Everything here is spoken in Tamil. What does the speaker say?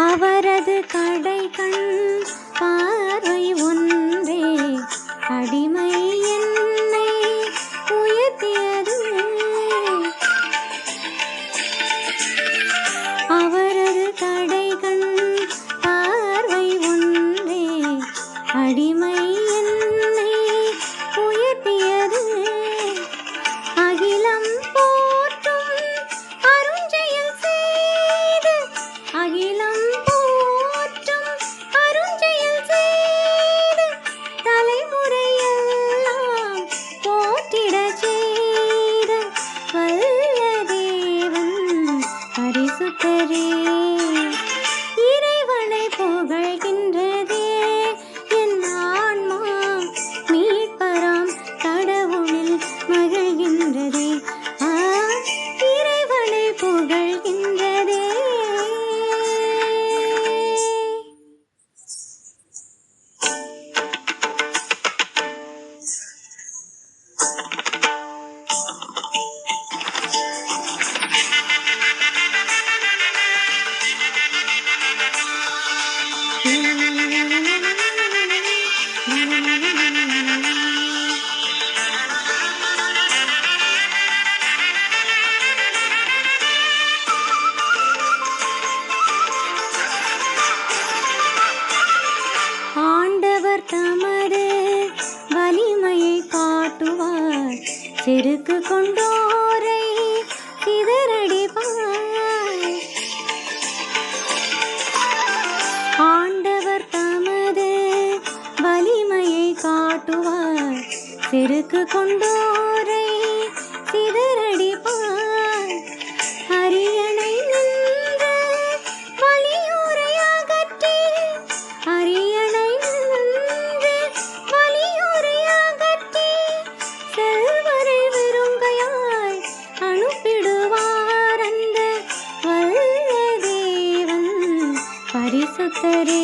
அவரது கடை கண் பார்வை ஒன்றே அடிமை என்னை உயர்த்தியது. அவரது கடை கண் பார்வை ஒன்றே அடிமை என்னை உயர்த்தியது. அகிலம் போற்றும் அருஞ்செயல் செய்து அகிலம் இறைவனை புகழ்கின்றதே என் ஆன்மா, மீட்பராம் கடவுளில் மகிழ்கின்றதே. இறைவனை புகழ்கின்றதே. ஆண்டவர் தமது வலிமையை காட்டுவார், செருக்கு கொண்டோரை சிதறடிப்பார். ஆண்டவர் தமது வலிமையை காட்டுவார், செருக்கு கொண்டோரை சிதறடிப்பார். அரியணை நின்று வலியோரை அகற்றி அரியணை நின்று வலியோரை அகற்றி செல்வரை விருங்கையாய் அனுப்பிடுவார் அந்த வல்ல தேவன் பரிசுத்தரே.